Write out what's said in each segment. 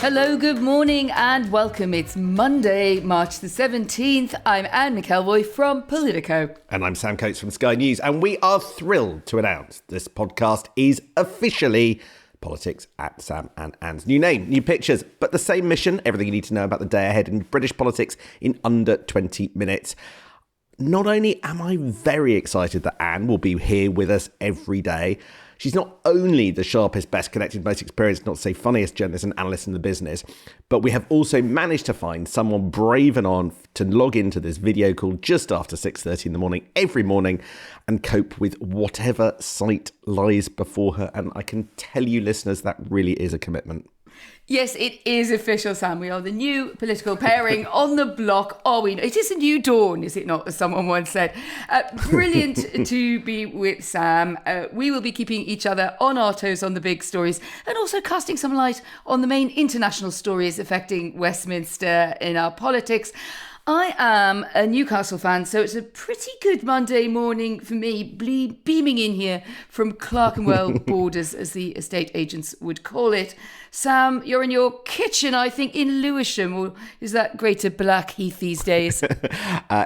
Hello, good morning and welcome. It's Monday, March the 17th. I'm Anne McElvoy from Politico. And I'm Sam Coates from Sky News. And we are thrilled to announce this podcast is officially Politics at Sam and Anne's. New name, new pictures, but the same mission. Everything you need to know about the day ahead in British politics in under 20 minutes. Not only am I very excited that Anne will be here with us every day, she's not only the sharpest, best connected, most experienced, not to say funniest journalist and analyst in the business, but we have also managed to find someone brave enough to log into this video call just after 6:30 in the morning, every morning, and cope with whatever sight lies before her. And I can tell you, listeners, that really is a commitment. Yes, it is official, Sam. We are the new political pairing on the block. Are we? It is a new dawn, is it not, as someone once said. Brilliant to be with Sam. We will be keeping each other on our toes on the big stories and also casting some light on the main international stories affecting Westminster in our politics. I am a Newcastle fan, so it's a pretty good Monday morning for me, beaming in here from Clerkenwell borders, as the estate agents would call it. Sam, you're in your kitchen, I think, in Lewisham, or is that Greater Blackheath these days?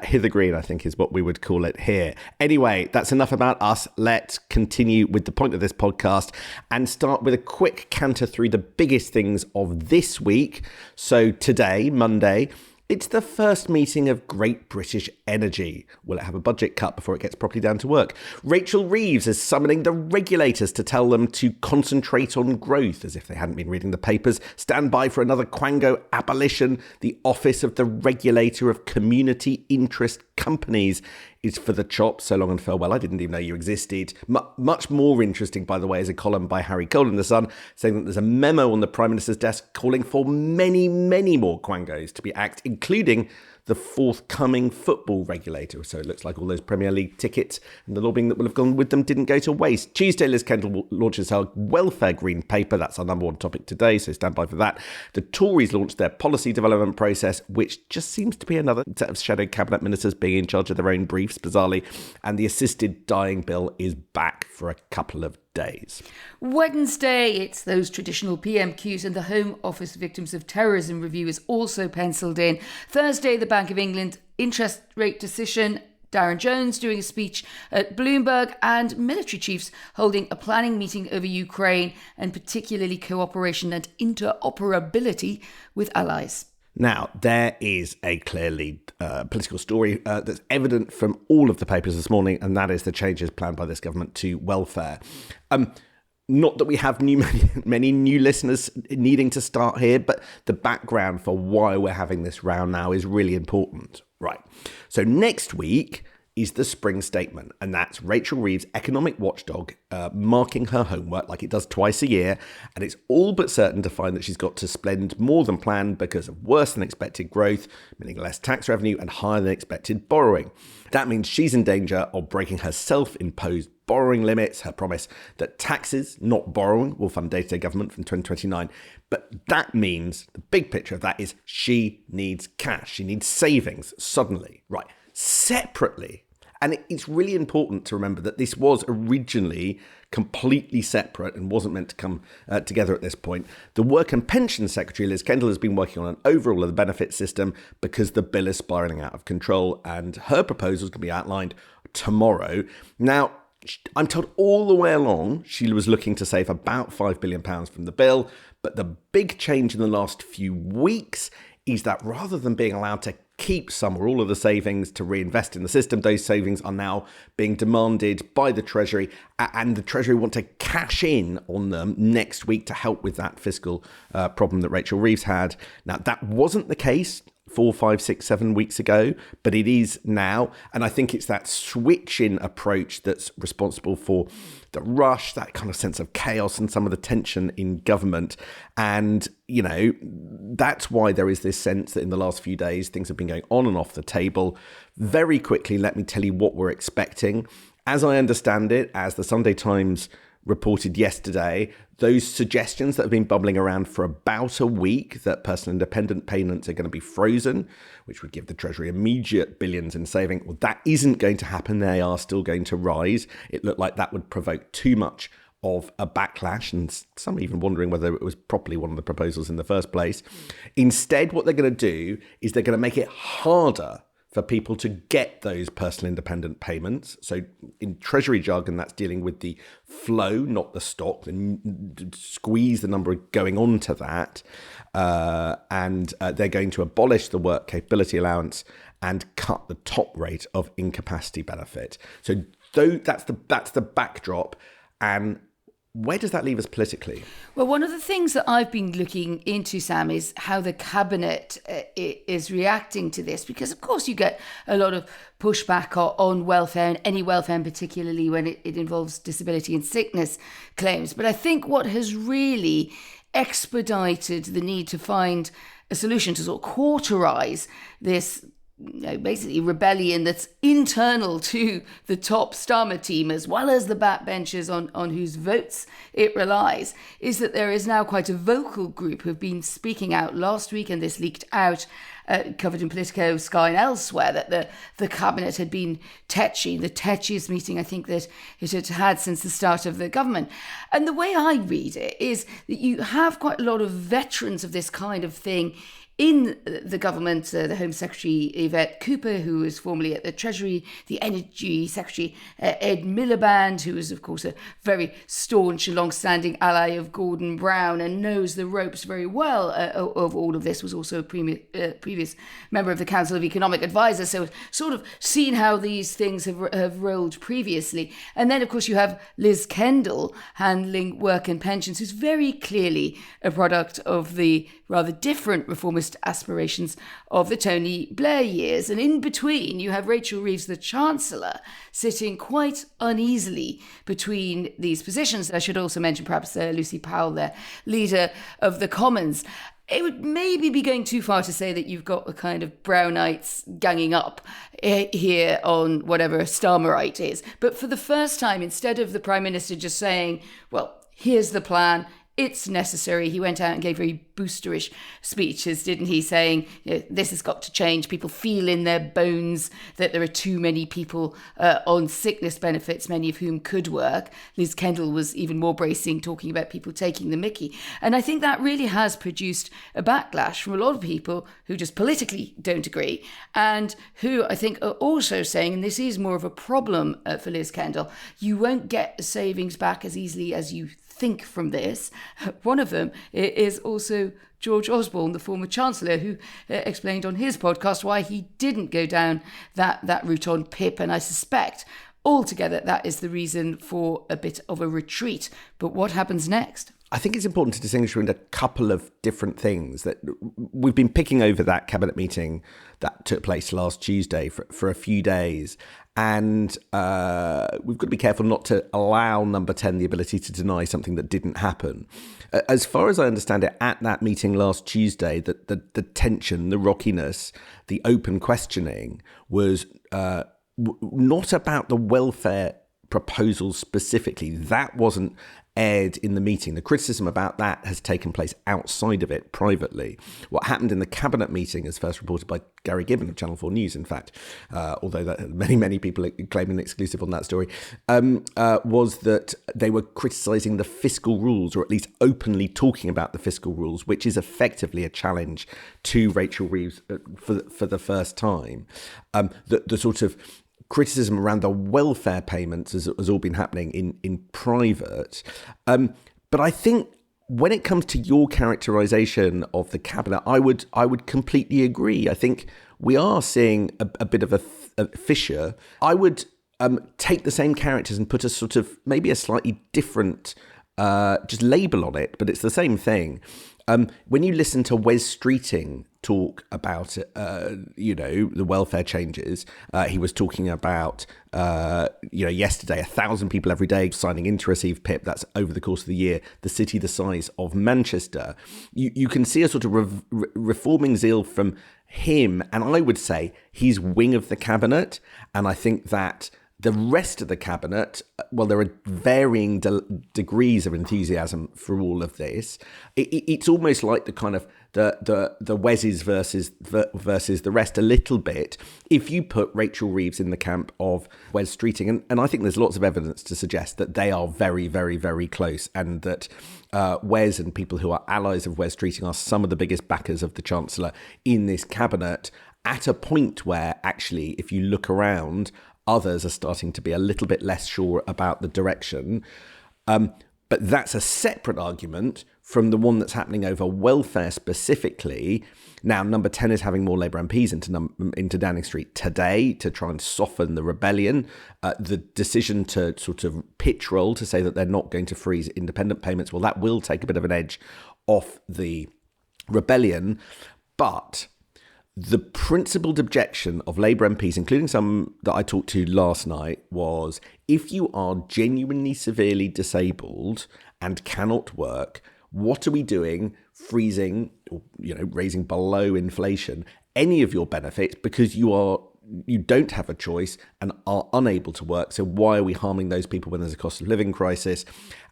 Hither Green, I think, is what we would call it here. Anyway, that's enough about us. Let's continue with the point of this podcast and start with a quick canter through the biggest things of this week. So today, Monday, it's the first meeting of Great British Energy. Will it have a budget cut before it gets properly down to work? Rachel Reeves is summoning the regulators to tell them to concentrate on growth, as if they hadn't been reading the papers. Stand by for another Quango abolition. The Office of the Regulator of Community Interest Companies is for the chop. So long and farewell. I didn't even know you existed. Much more interesting, by the way, is a column by Harry Cole in The Sun saying that there's a memo on the Prime Minister's desk calling for many, many more Quangos to be axed, including the forthcoming football regulator. So it looks like all those Premier League tickets and the lobbying that will have gone with them didn't go to waste. Tuesday, Liz Kendall launches her welfare green paper. That's our number one topic today, so stand by for that. The Tories launched their policy development process, which just seems to be another set of shadow cabinet ministers being in charge of their own briefs, bizarrely. And the assisted dying bill is back for a couple of days. Wednesday, it's those traditional PMQs, and the Home Office Victims of Terrorism review is also penciled in. Thursday, the Bank of England interest rate decision, Darren Jones doing a speech at Bloomberg, and military chiefs holding a planning meeting over Ukraine, and particularly cooperation and interoperability with allies. Now, there is a clearly political story that's evident from all of the papers this morning, and that is the changes planned by this government to welfare. Not that we have many new listeners needing to start here, but the background for why we're having this round now is really important. Right. So next week is the spring statement, and that's Rachel Reeves, economic watchdog, marking her homework like it does twice a year, and it's all but certain to find that she's got to spend more than planned because of worse than expected growth, meaning less tax revenue and higher than expected borrowing. That means she's in danger of breaking her self-imposed borrowing limits, her promise that taxes, not borrowing, will fund day-to-day government from 2029. But that means the big picture of that is she needs cash. She needs savings suddenly. Right. Separately, and it's really important to remember that this was originally completely separate and wasn't meant to come together at this point. The Work and Pensions Secretary, Liz Kendall, has been working on an overhaul of the benefit system because the bill is spiralling out of control, and her proposals can be outlined tomorrow. Now, I'm told all the way along she was looking to save about £5 billion from the bill, but the big change in the last few weeks is that rather than being allowed to keep some or all of the savings to reinvest in the system, those savings are now being demanded by the Treasury, and the Treasury want to cash in on them next week to help with that fiscal problem that Rachel Reeves had. Now, that wasn't the case 4, 5, 6, 7 weeks ago, but it is now. And I think it's that switch in approach that's responsible for the rush, that kind of sense of chaos and some of the tension in government. And, you know, that's why there is this sense that in the last few days, things have been going on and off the table. Very quickly, let me tell you what we're expecting. As I understand it, as the Sunday Times reported yesterday, those suggestions that have been bubbling around for about a week that personal independent payments are going to be frozen, which would give the Treasury immediate billions in saving. Well, that isn't going to happen. They are still going to rise. It looked like that would provoke too much of a backlash, and some even wondering whether it was properly one of the proposals in the first place. Instead, what they're going to do is they're going to make it harder for people to get those personal independent payments. So in Treasury jargon, that's dealing with the flow, not the stock, and squeeze the number going on to that. And they're going to abolish the work capability allowance and cut the top rate of incapacity benefit. So that's the backdrop. And where does that leave us politically? Well, one of the things that I've been looking into, Sam, is how the cabinet is reacting to this, because of course you get a lot of pushback on welfare, and any welfare, and particularly when it involves disability and sickness claims. But I think what has really expedited the need to find a solution to sort of cauterize this basically rebellion that's internal to the top Starmer team, as well as the backbenchers on whose votes it relies, is that there is now quite a vocal group who've been speaking out last week, and this leaked out, covered in Politico, Sky and elsewhere, that the cabinet had been tetchy, the tetchiest meeting I think that it had had since the start of the government. And the way I read it is that you have quite a lot of veterans of this kind of thing in the government, the Home Secretary Yvette Cooper, who was formerly at the Treasury, the Energy Secretary Ed Miliband, who is, of course, a very staunch and long-standing ally of Gordon Brown and knows the ropes very well of all of this, was also a previous member of the Council of Economic Advisors, so sort of seen how these things have rolled previously. And then, of course, you have Liz Kendall handling work and pensions, who's very clearly a product of the rather different reformist aspirations of the Tony Blair years. And in between, you have Rachel Reeves, the Chancellor, sitting quite uneasily between these positions. I should also mention perhaps Lucy Powell, the Leader of the Commons. It would maybe be going too far to say that you've got a kind of Brownites ganging up here on whatever Starmerite is. But for the first time, instead of the Prime Minister just saying, well, here's the plan, it's necessary, he went out and gave very boosterish speeches, didn't he, saying, this has got to change. People feel in their bones that there are too many people on sickness benefits, many of whom could work. Liz Kendall was even more bracing, talking about people taking the mickey. And I think that really has produced a backlash from a lot of people who just politically don't agree, and who I think are also saying, and this is more of a problem for Liz Kendall, you won't get the savings back as easily as you think from this. One of them is also George Osborne, the former Chancellor, who explained on his podcast why he didn't go down that route on PIP. And I suspect altogether that is the reason for a bit of a retreat. But what happens next? I think it's important to distinguish between a couple of different things. That we've been picking over that cabinet meeting that took place last Tuesday for a few days. And we've got to be careful not to allow number 10 the ability to deny something that didn't happen. As far as I understand it, at that meeting last Tuesday, the tension, the rockiness, the open questioning was not about the welfare proposals specifically. That wasn't aired in the meeting. The criticism about that has taken place outside of it privately. What happened in the cabinet meeting, as first reported by Gary Gibbon of Channel 4 News, in fact, although that many people claim an exclusive on that story, was that they were criticising the fiscal rules, or at least openly talking about the fiscal rules, which is effectively a challenge to Rachel Reeves for the first time. The sort of criticism around the welfare payments has all been happening in private. But I think when it comes to your characterisation of the cabinet, I would completely agree. I think we are seeing a bit of a fissure. I would take the same characters and put a sort of maybe a slightly different just label on it, but it's the same thing. When you listen to Wes Streeting talk about, the welfare changes, he was talking about, yesterday, 1,000 people every day signing in to receive PIP. That's over the course of the year, the city the size of Manchester. You can see a sort of reforming zeal from him, and I would say his wing of the cabinet. And I think that the rest of the cabinet while there are varying degrees of enthusiasm for all of this, it's almost like the kind of the Wes's versus the rest a little bit. If you put Rachel Reeves in the camp of Wes Streeting, and I think there's lots of evidence to suggest that they are very, very, very close, and that Wes and people who are allies of Wes Streeting are some of the biggest backers of the Chancellor in this cabinet, at a point where actually, if you look around, others are starting to be a little bit less sure about the direction. But that's a separate argument from the one that's happening over welfare specifically. Now, Number 10 is having more Labour MPs into Downing Street today to try and soften the rebellion. The decision to sort of pitch roll to say that they're not going to freeze independent payments, well, that will take a bit of an edge off the rebellion. But the principled objection of Labour MPs, including some that I talked to last night, was if you are genuinely severely disabled and cannot work, what are we doing freezing, or, raising below inflation any of your benefits because you don't have a choice and are unable to work? So why are we harming those people when there's a cost of living crisis?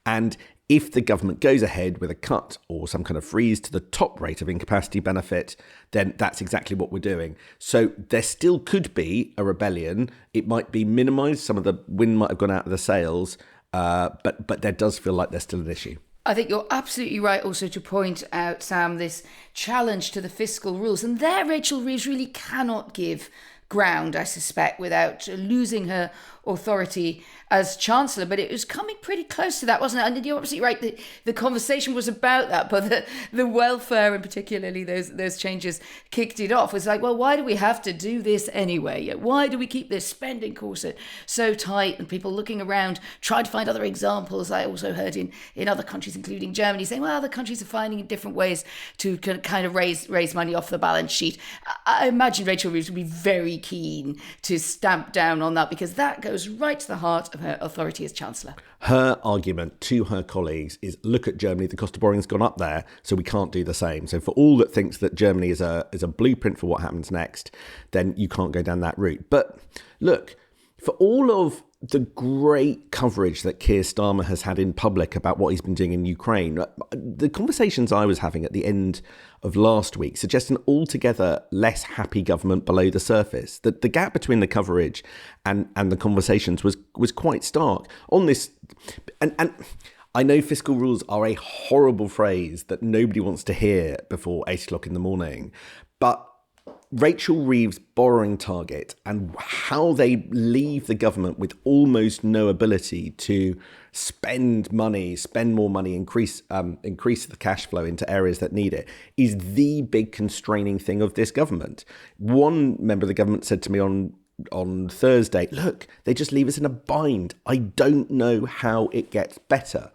And if the government goes ahead with a cut or some kind of freeze to the top rate of incapacity benefit, then that's exactly what we're doing. So there still could be a rebellion. It might be minimised. Some of the wind might have gone out of the sails, but there does feel like there's still an issue. I think you're absolutely right also to point out, Sam, this challenge to the fiscal rules. And there Rachel Reeves really cannot give ground, I suspect, without losing her authority as Chancellor. But it was coming pretty close to that, wasn't it? And you're absolutely right. The conversation was about that, but the welfare and particularly those changes kicked it off. It was like, well, why do we have to do this anyway? Why do we keep this spending corset so tight? And people looking around, trying to find other examples. I also heard in other countries, including Germany, saying, well, other countries are finding different ways to kind of raise money off the balance sheet. I imagine Rachel Reeves would be very keen to stamp down on that, because that goes right to the heart of her authority as Chancellor. Her argument to her colleagues is, look at Germany, the cost of borrowing has gone up there, so we can't do the same. So for all that thinks that Germany is a blueprint for what happens next, then you can't go down that route. But look, for all of the great coverage that Keir Starmer has had in public about what he's been doing in Ukraine, the conversations I was having at the end of last week suggest an altogether less happy government below the surface. That the gap between the coverage and the conversations was quite stark on this. And I know fiscal rules are a horrible phrase that nobody wants to hear before 8 o'clock in the morning, but Rachel Reeves' borrowing target and how they leave the government with almost no ability to spend more money, increase the cash flow into areas that need it is the big constraining thing of this government. One member of the government said to me on Thursday, look, they just leave us in a bind. I don't know how it gets better.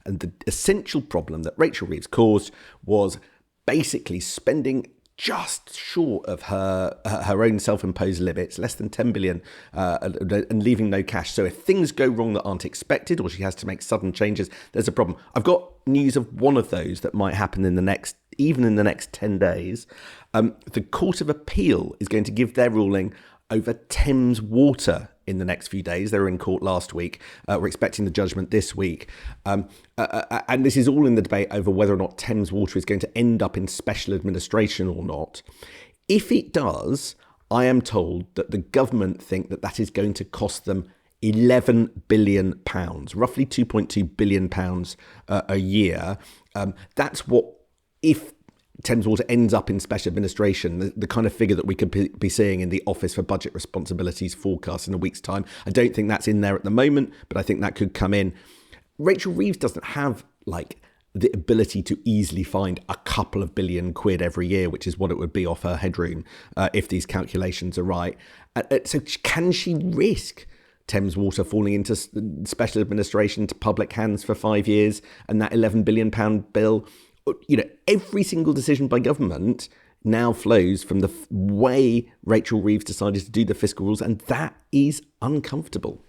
And the essential problem that Rachel Reeves caused was basically spending just short of her own self-imposed limits, less than 10 billion, and leaving no cash. So if things go wrong that aren't expected, or she has to make sudden changes, there's a problem. I've got news of one of those that might happen in the next 10 days. The Court of Appeal is going to give their ruling over Thames Water in the next few days. They were in court last week. We're expecting the judgment this week. And this is all in the debate over whether or not Thames Water is going to end up in special administration or not. If it does, I am told that the government think that is going to cost them £11 billion, roughly £2.2 billion a year. That's what, if Thames Water ends up in special administration, the kind of figure that we could be seeing in the Office for Budget Responsibilities forecast in a week's time. I don't think that's in there at the moment, but I think that could come in. Rachel Reeves doesn't have the ability to easily find a couple of billion quid every year, which is what it would be off her headroom if these calculations are right. So can she risk Thames Water falling into special administration to public hands for 5 years and that £11 billion bill? Every single decision by government now flows from the way Rachel Reeves decided to do the fiscal rules, and that is uncomfortable.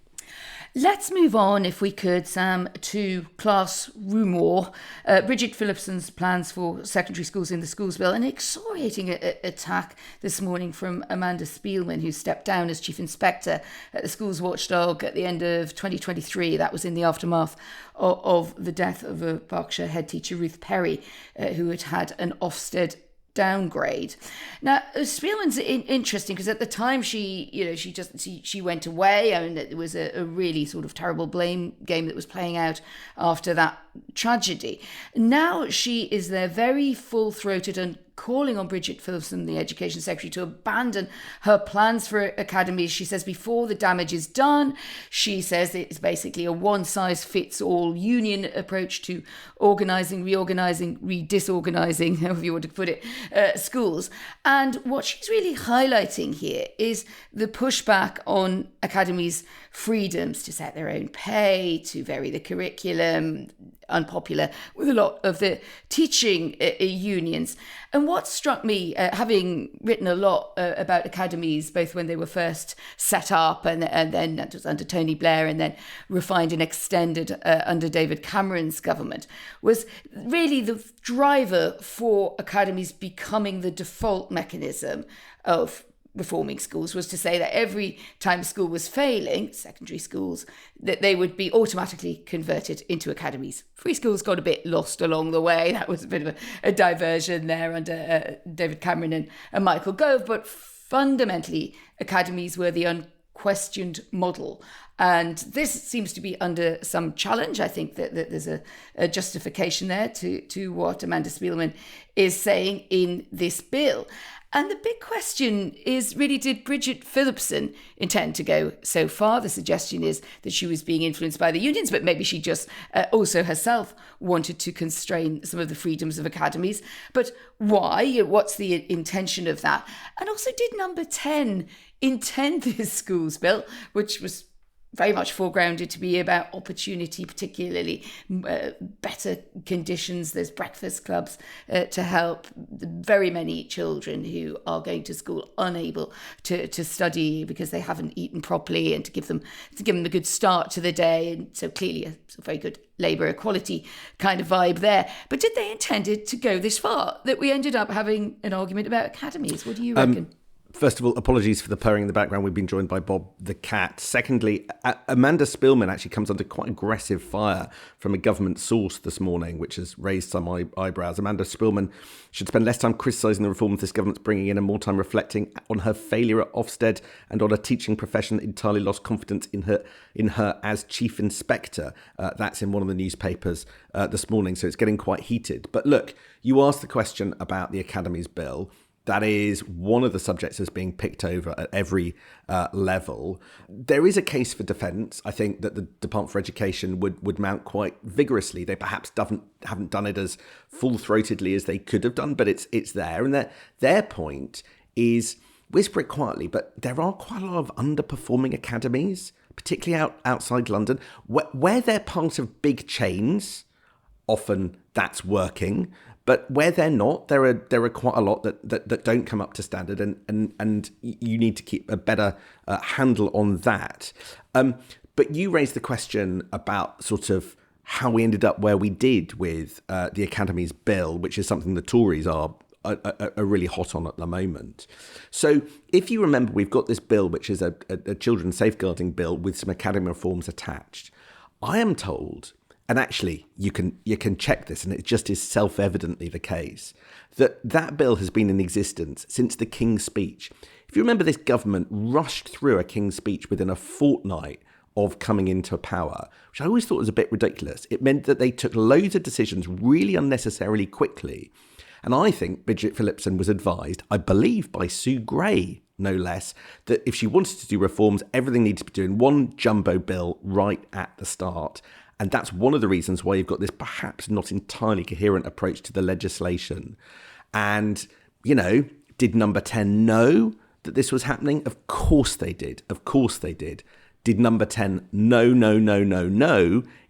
Let's move on, if we could, Sam, to class rumour. Bridget Phillipson's plans for secondary schools in the schools bill. An excoriating attack this morning from Amanda Spielman, who stepped down as chief inspector at the schools watchdog at the end of 2023. That was in the aftermath of the death of a Berkshire head teacher, Ruth Perry, who had had an Ofsted downgrade. Now, Spielman's interesting because at the time she went away. I mean, it was a really sort of terrible blame game that was playing out after that tragedy. Now she is there, very full-throated and calling on Bridget Phillipson, the Education Secretary, to abandon her plans for academies. She says before the damage is done, she says it's basically a one-size-fits-all union approach to organising, reorganising, disorganising, however you want to put it, schools. And what she's really highlighting here is the pushback on academies' freedoms to set their own pay, to vary the curriculum, unpopular with a lot of the teaching unions. And what struck me, having written a lot about academies, both when they were first set up and then that was under Tony Blair and then refined and extended under David Cameron's government, was really the driver for academies becoming the default mechanism of reforming schools, was to say that every time a school was failing, secondary schools, that they would be automatically converted into academies. Free schools got a bit lost along the way. That was a bit of a diversion there under David Cameron and Michael Gove. But fundamentally, academies were the unquestioned model. And this seems to be under some challenge. I think that there's a justification there to what Amanda Spielman is saying in this bill. And the big question is really, did Bridget Phillipson intend to go so far? The suggestion is that she was being influenced by the unions, but maybe she just also herself wanted to constrain some of the freedoms of academies. But why? What's the intention of that? And also, did number 10 intend this schools bill, which was very much foregrounded to be about opportunity, particularly better conditions. There's breakfast clubs to help very many children who are going to school unable to study because they haven't eaten properly, and to give them a good start to the day. And so clearly a very good labour equality kind of vibe there. But did they intend to go this far that we ended up having an argument about academies? What do you reckon? First of all, apologies for the purring in the background. We've been joined by Bob the cat. Secondly, Amanda Spielman actually comes under quite aggressive fire from a government source this morning, which has raised some eyebrows. Amanda Spielman should spend less time criticising the reforms this government's bringing in and more time reflecting on her failure at Ofsted and on a teaching profession that entirely lost confidence in her as chief inspector. That's in one of the newspapers this morning, so it's getting quite heated. But look, you asked the question about the Academies Bill. That is one of the subjects that's being picked over at every level. There is a case for defence. I think that the Department for Education would mount quite vigorously. They perhaps haven't done it as full-throatedly as they could have done, but it's there. And their point is, whisper it quietly, but there are quite a lot of underperforming academies, particularly outside London, where they're part of big chains. Often that's working. But where they're not, there are quite a lot that don't come up to standard, and you need to keep a better handle on that. But you raised the question about sort of how we ended up where we did with the Academies Bill, which is something the Tories are really hot on at the moment. So if you remember, we've got this bill, which is a children's safeguarding bill with some academy reforms attached. I am told, and actually, you can check this, and it just is self-evidently the case, that bill has been in existence since the King's Speech. If you remember, this government rushed through a King's Speech within a fortnight of coming into power, which I always thought was a bit ridiculous. It meant that they took loads of decisions really unnecessarily quickly. And I think Bridget Phillipson was advised, I believe by Sue Gray, no less, that if she wanted to do reforms, everything needed to be doing one jumbo bill right at the start. And that's one of the reasons why you've got this perhaps not entirely coherent approach to the legislation. And, did number 10 know that this was happening? Of course they did. Of course they did. Did number 10 no,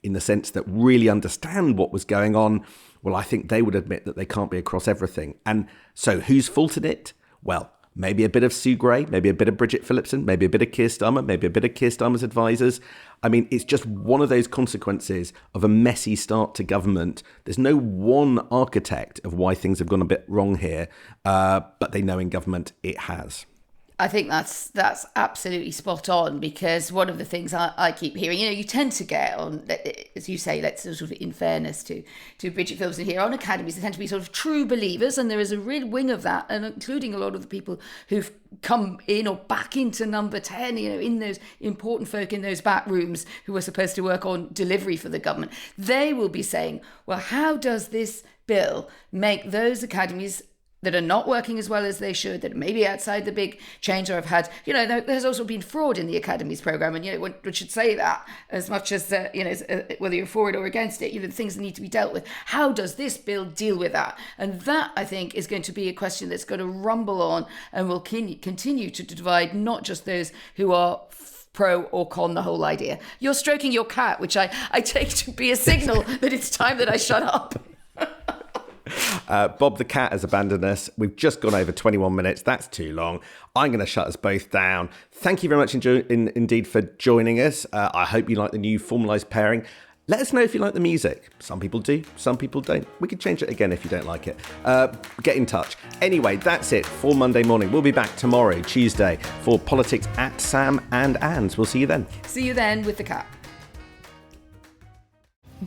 in the sense that really understand what was going on? Well, I think they would admit that they can't be across everything. And so who's faulted it? Well, maybe a bit of Sue Gray, maybe a bit of Bridget Phillipson, maybe a bit of Keir Starmer, maybe a bit of Keir Starmer's advisors. I mean, it's just one of those consequences of a messy start to government. There's no one architect of why things have gone a bit wrong here, but they know in government it has. I think that's absolutely spot on, because one of the things I keep hearing, you tend to get on, as you say, let's sort of, in fairness to Bridget Phillipson here, on academies, they tend to be sort of true believers, and there is a real wing of that, and including a lot of the people who've come in or back into number 10, in those important folk in those back rooms who are supposed to work on delivery for the government. They will be saying, well, how does this bill make those academies that are not working as well as they should, that maybe outside the big change or have had, there's also been fraud in the academies programme, and one should say that as much as, whether you're for it or against it, the things that need to be dealt with. How does this bill deal with that? And that, I think, is going to be a question that's going to rumble on and will continue to divide not just those who are pro or con the whole idea. You're stroking your cat, which I take to be a signal that it's time that I shut up. Bob the cat has abandoned us. We've just gone over 21 minutes. That's too long. I'm going to shut us both down. Thank you very much indeed for joining us. I hope you like the new formalised pairing. Let us know if you like the music. Some people do, some people don't. We could change it again if you don't like it. Get in touch. Anyway, that's it for Monday morning. We'll be back tomorrow, Tuesday, for Politics at Sam and Anne's. We'll see you then. See you then with the cat.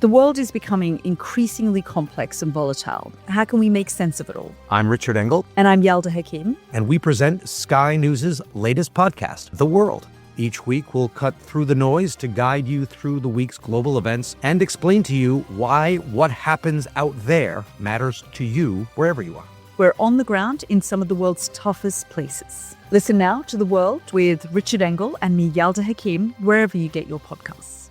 The world is becoming increasingly complex and volatile. How can we make sense of it all? I'm Richard Engel. And I'm Yelda Hakim. And we present Sky News' latest podcast, The World. Each week, we'll cut through the noise to guide you through the week's global events and explain to you why what happens out there matters to you wherever you are. We're on the ground in some of the world's toughest places. Listen now to The World with Richard Engel and me, Yelda Hakim, wherever you get your podcasts.